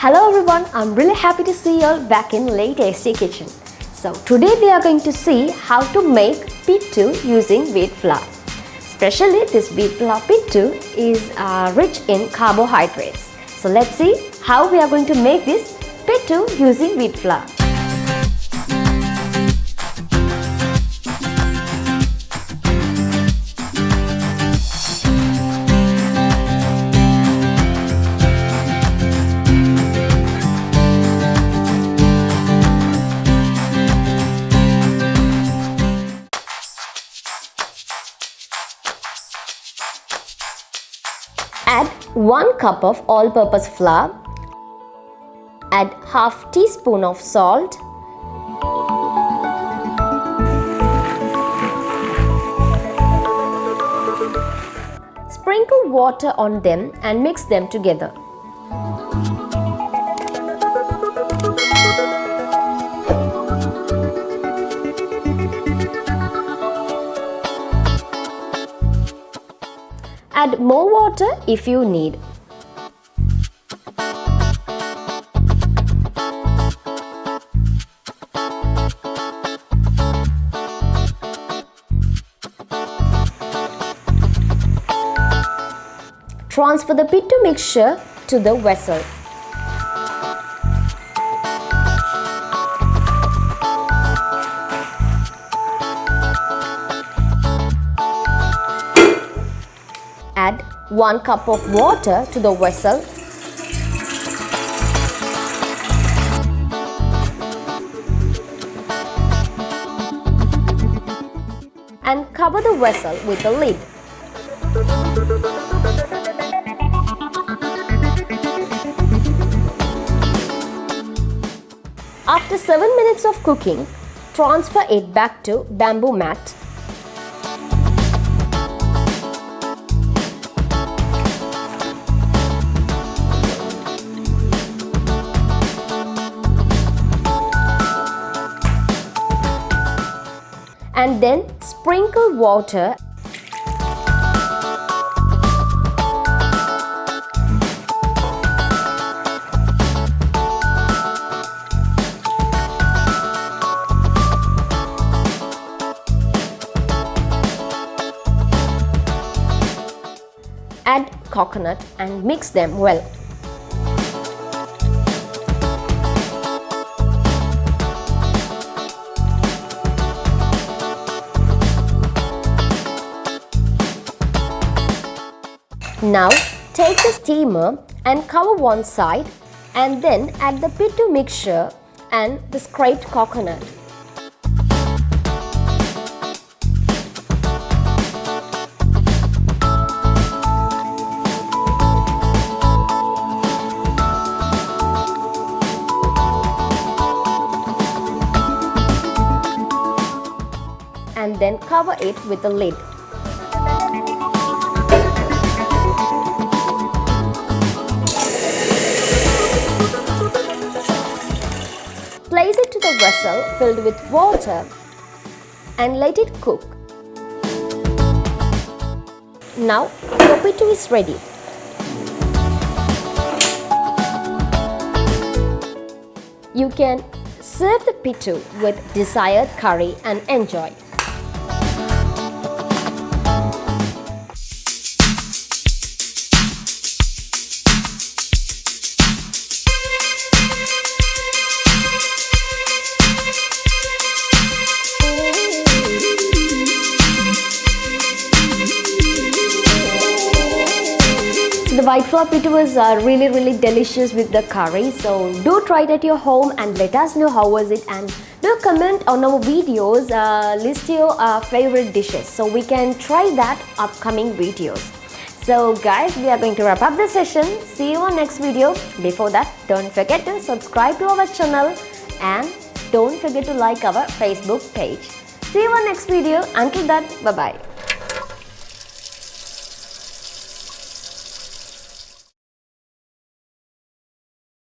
Hello everyone, I'm really happy to see you all back in Late Tasty Kitchen. So today we are going to see how to make Puttu using wheat flour. Especially this wheat flour Puttu is rich in carbohydrates. So let's see how we are going to make this Puttu using wheat flour. Add 1 cup of all-purpose flour. Add half teaspoon of salt. Sprinkle water on them and mix them together. Add more water if you need. Transfer the Puttu mixture to the vessel. Add 1 cup of water to the vessel. And cover the vessel with a lid. After 7 minutes of cooking, transfer it back to bamboo mat. And then sprinkle water . Add coconut and mix them well. Now take the steamer and cover one side and then add the Puttu mixture and the scraped coconut. And then cover it with a lid. Place it to the vessel filled with water and let it cook. Now your Puttu is ready. You can serve the Puttu with desired curry and enjoy. The white flour Puttu was really delicious with the curry. So do try it at your home and let us know how was it, and do comment on our videos, list your favorite dishes so we can try that upcoming videos. So guys, we are going to wrap up the session. See you on next video. Before that, don't forget to subscribe to our channel and don't forget to like our Facebook page. See you on next video. Until then, bye bye.